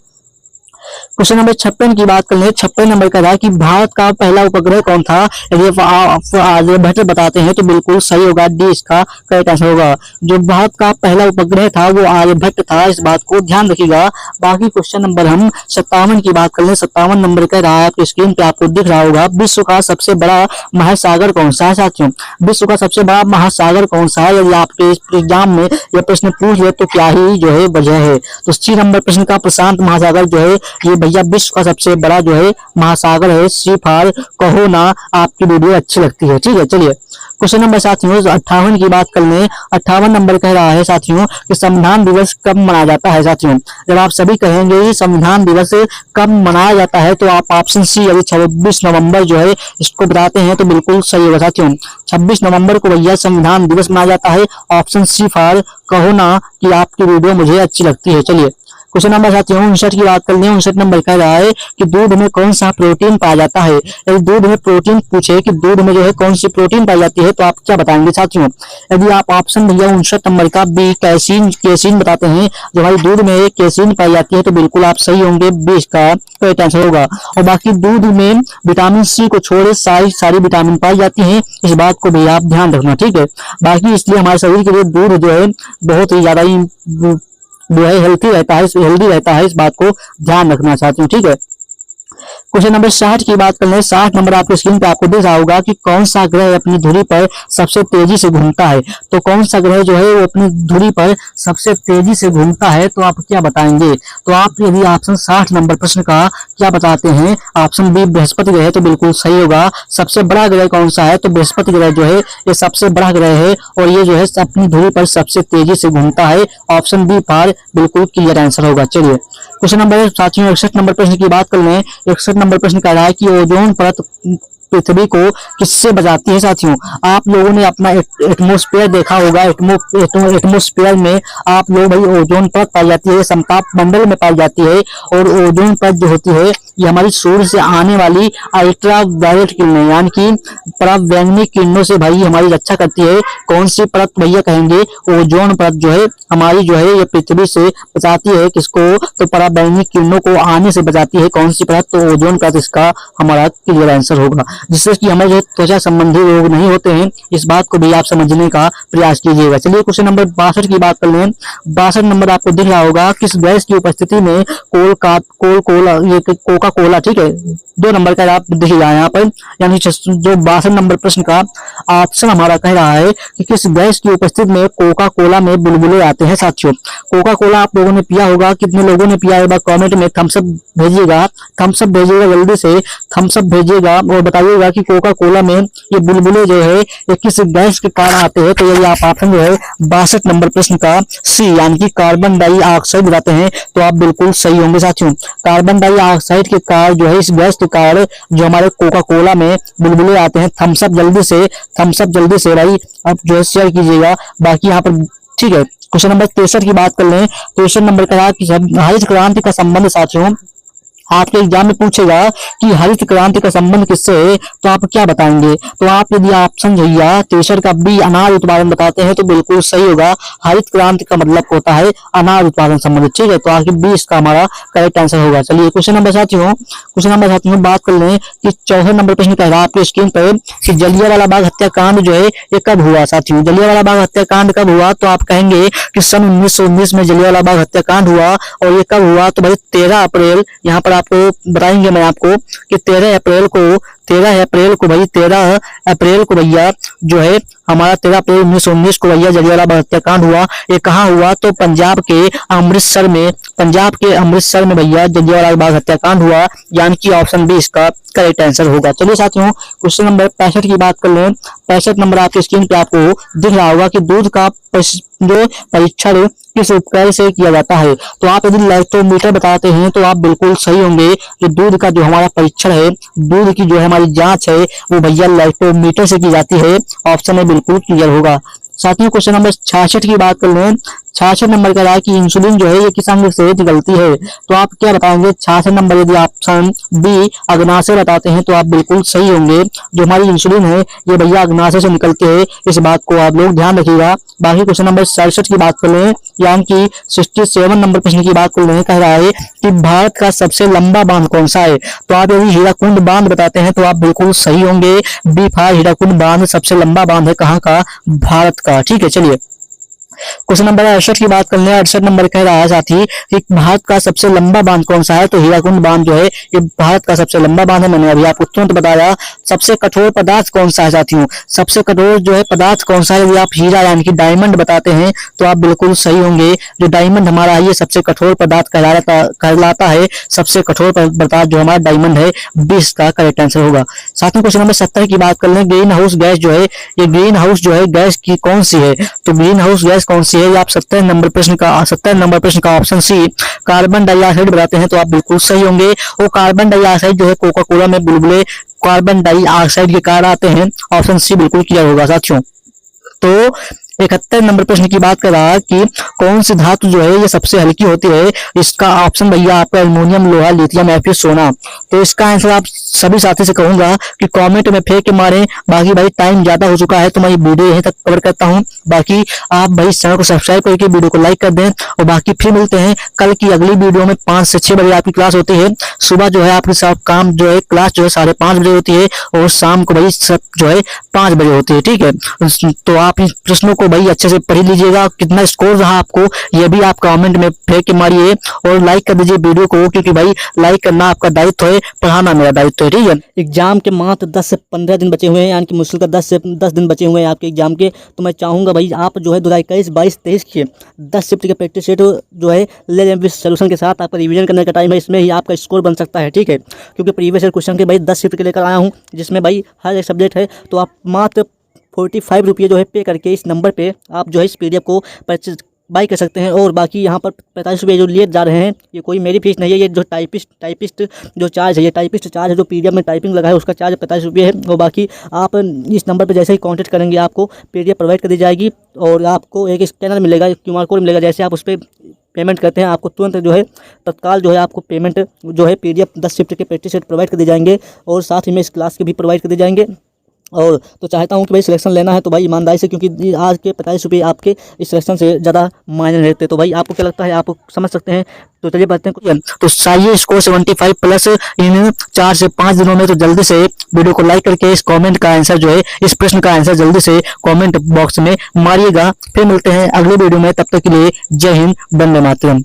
क्वेश्चन नंबर 56 की बात कर ले। 56 नंबर का था कि भारत का पहला उपग्रह कौन था। यदि आर्यभट्ट बताते हैं तो बिल्कुल सही होगा। डी इसका करेक्ट आंसर होगा। जो भारत का पहला उपग्रह था वो आर्यभट्ट था, इस बात को ध्यान रखिएगा। बाकी क्वेश्चन नंबर हम 57 की बात कर ले। 57 नंबर का रहा है आपकी स्क्रीन पे आपको दिख रहा होगा। विश्व का सबसे बड़ा महासागर कौन सा है। साथियों विश्व का सबसे बड़ा महासागर कौन सा है। यदि आपके एग्जाम में यह प्रश्न पूछ ले तो क्या ही जो है वजह है। तो 3 नंबर प्रश्न का प्रशांत महासागर जो है ये भैया विश्व का सबसे बड़ा जो है महासागर है सी फॉर कहो ना आपकी वीडियो अच्छी लगती है। ठीक है, चलिए क्वेश्चन नंबर साथियों 58 की बात कर लें। 58 नंबर कह रहा है साथियों कि संविधान दिवस कब मनाया जाता है। साथियों जब आप सभी कहेंगे कि संविधान दिवस कब मनाया जाता है तो आप ऑप्शन सी यानी 26 नवंबर जो है इसको बताते हैं तो बिल्कुल सही होगा। साथियों 26 नवंबर को भैया संविधान दिवस मनाया जाता है। ऑप्शन सी फॉर कहो ना कि आपकी वीडियो मुझे अच्छी लगती है। चलिए क्वेश्चन नंबर साथियों 59 की बात कर लें। 59 नंबर कह रहा है कि दूध में कौन सा प्रोटीन पाया जाता है। यदि दूध में प्रोटीन पूछे कि दूध में जो है कौन सी प्रोटीन पाई जाती है तो आप क्या बताएंगे साथियों। यदि आप ऑप्शन भैया 59 नंबर का बी कैसीन बताते हैं, जो भाई दूध में कैसीन पाई जाती है तो बिल्कुल आप सही होंगे, बी इसका करेक्ट आंसर होगा। और बाकी दूध में विटामिन सी को छोड़े सारी विटामिन पाई जाती है, इस बात को भी आप ध्यान रखना। ठीक है, बाकी इसलिए हमारे शरीर के लिए दूध जो है बहुत ही ज्यादा ही जो है हेल्दी रहता है, इस बात को ध्यान रखना चाहती हूँ। ठीक है, क्वेश्चन नंबर 60 की बात कर लें। 60 नंबर आपके स्क्रीन पे आपको दिख रहा होगा कि कौन सा ग्रह अपनी धुरी पर सबसे तेजी से घूमता है। तो कौन सा ग्रह जो है वो अपनी धुरी पर सबसे तेजी से घूमता है तो आप क्या बताएंगे। तो आप यदि ऑप्शन 60 नंबर प्रश्न का क्या बताते हैं, ऑप्शन बी बृहस्पति ग्रह, तो बिल्कुल सही होगा। सबसे बड़ा ग्रह कौन सा है तो बृहस्पति ग्रह जो है ये सबसे बड़ा ग्रह है और ये जो है अपनी धुरी पर सबसे तेजी से घूमता है। ऑप्शन बी फॉर बिल्कुल क्लियर आंसर होगा। चलिए क्वेश्चन नंबर साथियों 61 नंबर प्रश्न की बात कर लें। 61 नंबर प्रश्न कह रहा है कि ओजोन परत पृथ्वी को किससे बचाती है। साथियों आप लोगों ने अपना एटमोस्फेयर देखा होगा, एटमोस्फेयर में आप लोग भाई ओजोन परत पाई जाती है, समताप मंडल में पाई जाती है और ओजोन परत जो होती है ये हमारी सूर्य से आने वाली अल्ट्रा वायलेट किरणें यानी कि पराबैंगनी किरणों से भाई हमारी रक्षा करती है। कौन सी परत भैया कहेंगे, ओजोन परत जो है हमारी जो है ये पृथ्वी से बचाती है किसको, तो पराबैंगनी किरणों को आने से बचाती है। कौन सी परत, तो ओजोन परत इसका हमारा क्लियर आंसर होगा, जिससे कि हमारे जो त्वचा संबंधी रोग नहीं होते हैं, इस बात को भी आप समझने का प्रयास कीजिएगा। चलिए क्वेश्चन नंबर 62 की बात कर लें। 62 नंबर आपको दिख रहा होगा किस गैस की उपस्थिति में कोका कोला, ठीक है 2 नंबर का आप दिख रहा है यहाँ पर, यानी जो 62 नंबर प्रश्न का ऑप्शन हमारा कह रहा है कि किस गैस की उपस्थिति में कोका कोला में बुलबुले आते हैं। साथियों कोका कोला आप लोगों ने पिया होगा, कितने लोगों ने पिया होगा कमेंट में थम्स अप भेजिएगा, जल्दी से थम्स अप भेजिएगा और बताइएगा कि कोका कोला में ये बुलबुले जो है ये किस गैस के कारण आते हैं। तो यदि आप ऑप्शन जो है 62 नंबर प्रश्न का सी यानी कि कार्बन डाइऑक्साइड बताते हैं तो आप बिल्कुल सही होंगे। साथियों कार्बन डाइऑक्साइड के कारण जो है इस गैस के कारण जो हमारे कोका कोला में बुलबुले आते हैं। थम्स अप जल्दी से भाई आप जो है शेयर कीजिएगा। बाकी यहाँ पर ठीक है क्वेश्चन नंबर 63 की बात कर लें। 63 नंबर का हरित क्रांति का संबंध साथियों आपके एग्जाम में पूछेगा कि हरित क्रांति का संबंध किससे है तो आप क्या बताएंगे। तो आप यदि ऑप्शन भैया 63 का बी अनाज उत्पादन बताते हैं तो बिल्कुल सही होगा। हरित क्रांति का मतलब होता है अनाज उत्पादन संबंधित, ठीक है, तो आखिर बी इसका हमारा करेक्ट आंसर होगा। चलिए क्वेश्चन नंबर साथियों बात कर लें कि 64 नंबर प्रश्न कह रहा है आपकी स्क्रीन पर कि जलियांवाला बाग हत्याकांड जो है ये कब हुआ। साथियों जलियांवाला बाग हत्याकांड कब हुआ तो आप कहेंगे कि सन 1919 में जलियांवाला बाग हत्याकांड हुआ। और ये कब हुआ तो भाई 13 अप्रैल, यहाँ पर आपको बताएंगे मैं आपको कि 13 अप्रैल को भैया जो है हमारा 13 अप्रैल 1919 को भैया जलियांवाला बाग हत्याकांड हुआ। ये कहाँ हुआ तो पंजाब के अमृतसर में भैया जलियांवाला बाग हत्याकांड हुआ, यानी कि ऑप्शन बी इसका करेक्ट आंसर होगा। चलिए साथियों क्वेश्चन नंबर 65 की बात कर लें। 65 नंबर आपकी स्क्रीन पे आपको दिख रहा होगा कि दूध का जो परीक्षण किस उपकरण से किया जाता है। तो आप यदि लैक्टोमीटर बताते हैं तो आप बिल्कुल सही होंगे। जो दूध का जो हमारा परीक्षण है, दूध की जो है हमारी जांच है वो भैया लैक्टोमीटर से की जाती है। ऑप्शन ए बिल्कुल क्लियर होगा। साथियों क्वेश्चन नंबर 66 की बात कर लें। 66 नंबर कह रहा है कि इंसुलिन जो है ये किस अंग से निकलती है। तो आप क्या बताएंगे 66 नंबर यदि ऑप्शन बी अग्नाशय बताते हैं तो आप बिल्कुल सही होंगे। जो हमारी इंसुलिन है ये भैया अग्नाशय से निकलती है, इस बात को आप लोग ध्यान रखिएगा। बाकी क्वेश्चन नंबर 67 की बात कर लें, यानी कि 67 नंबर प्रश्न की बात कर लें। कह रहा है कि भारत का सबसे लंबा बांध कौन सा है। तो आप यदि हीराकुंड बांध बताते हैं तो आप बिल्कुल सही होंगे। बी फॉर हीराकुंड बांध सबसे लंबा बांध है कहाँ का, भारत का, ठीक है। चलिए क्वेश्चन नंबर 68 की बात कर लें। 68 नंबर कह रहा है साथी कि भारत का सबसे लंबा बांध कौन सा है? तो हीराकुंड बांध जो है ये भारत का सबसे लंबा बांध है। मैंने अभी आपको तुरंत बताया। सबसे कठोर पदार्थ कौन सा है साथियों? सबसे कठोर जो है पदार्थ कौन सा है? यदि आप हीरा यानी कि डायमंड बताते हैं तो आप बिल्कुल सही होंगे। जो डायमंड हमारा है ये सबसे कठोर पदार्थ कहलाता है। सबसे कठोर पदार्थ जो हमारा डायमंड है, 20 का करेक्ट आंसर होगा। साथियों क्वेश्चन नंबर 70 की बात कर लें। ग्रीन हाउस गैस जो है ये ग्रीन हाउस जो है गैस की कौन सी है? तो ग्रीन हाउस गैस कौन सी है? ये आप 70 नंबर प्रश्न का ऑप्शन सी कार्बन डाइऑक्साइड बताते हैं तो आप बिल्कुल सही होंगे। वो कार्बन डाइऑक्साइड जो है कोका कोला में बुलबुले कार्बन डाइऑक्साइड के कारण आते हैं। ऑप्शन सी बिल्कुल क्लियर होगा साथियों। तो 71 नंबर प्रश्न की बात कर रहा है कि कौन सी धातु जो है ये सबसे हल्की होती है? इसका ऑप्शन भैया आपका एल्युमिनियम, लोहा, लिथियम या फिर सोना। तो इसका आंसर आप सभी साथी से कहूंगा कि कमेंट में फेंक के मारें। बाकी भाई टाइम ज्यादा हो चुका है तो मैं ये वीडियो यहीं तक कवर करता हूं। बाकी आप भाई चैनल को सब्सक्राइब करके वीडियो को लाइक कर दें और बाकी फिर मिलते हैं कल की अगली वीडियो में। 5 से 6 बजे आपकी क्लास होती है। सुबह जो है आपके साथ काम जो है क्लास जो है 5:30 बजे होती है और शाम को भाई सब जो है 5 बजे होती है। ठीक है, तो आप इन प्रश्नों को भाई अच्छे से पढ़ लीजिएगा। कितना स्कोर रहा आपको ये भी आप कमेंट में फेंक के मारिए और लाइक कर दीजिए वीडियो को, क्योंकि भाई लाइक करना आपका दायित्व है, पढ़ाना मेरा दायित्व है। ठीक है, एग्जाम के मात्र 10 से 15 दिन बचे हुए हैं, यानी कि मुश्किल का 10 से 10 दिन बचे हुए हैं आपके एग्जाम के। तो मैं चाहूँगा भाई आप जो है 2021, 22, 23 के 10 शिफ्ट के प्रैक्टिस सेट जो है ले लें विद सॉल्यूशन के साथ। आपका रिवीजन करने का टाइम है, इसमें ही आपका स्कोर बन सकता है। ठीक है, क्योंकि प्रीवियस ईयर क्वेश्चन के भाई 10 शिफ्ट के लेकर आया हूँ, जिसमें भाई हर एक सब्जेक्ट है। तो आप मात्र 45 रुपये जो है पे करके इस नंबर पे आप जो है इस PDF को परचेज बाई कर सकते हैं। और बाकी यहाँ पर 45 रुपये जो लिए जा रहे हैं ये कोई मेरी फीस नहीं है। ये जो टाइपिस्ट जो चार्ज है, ये टाइपिस्ट चार्ज है जो PDF में टाइपिंग लगा है उसका चार्ज 45 रुपये है। और बाकी आप इस नंबर पर जैसे ही कॉन्टेक्ट करेंगे आपको PDF प्रोवाइड कर दी जाएगी और आपको एक स्कैनर मिलेगा, QR कोड मिलेगा। जैसे आप उस पर पेमेंट करते हैं आपको तुरंत जो है तत्काल जो है आपको पेमेंट जो है PDF 10 शिफ्ट के प्रैक्टिस सेट प्रोवाइड कर दी जाएंगे और साथ ही में इस क्लास के भी प्रोवाइड कर दी जाएंगे। और तो चाहता हूं कि भाई सिलेक्शन लेना है तो भाई ईमानदारी से, क्योंकि आज के 45 रुपये आपके इस सिलेक्शन से ज़्यादा मायने रहते। तो भाई आपको क्या लगता है, आप समझ सकते हैं। तो चलिए बढ़ते हैं। तो चाहिए स्कोर 75 प्लस इन 4 से 5 दिनों में। तो जल्दी से वीडियो को लाइक करके इस कमेंट का आंसर जो है, इस प्रश्न का आंसर जल्दी से कमेंट बॉक्स में मारिएगा। फिर मिलते हैं अगले वीडियो में, तब तक के लिए जय हिंद, वंदे मातरम।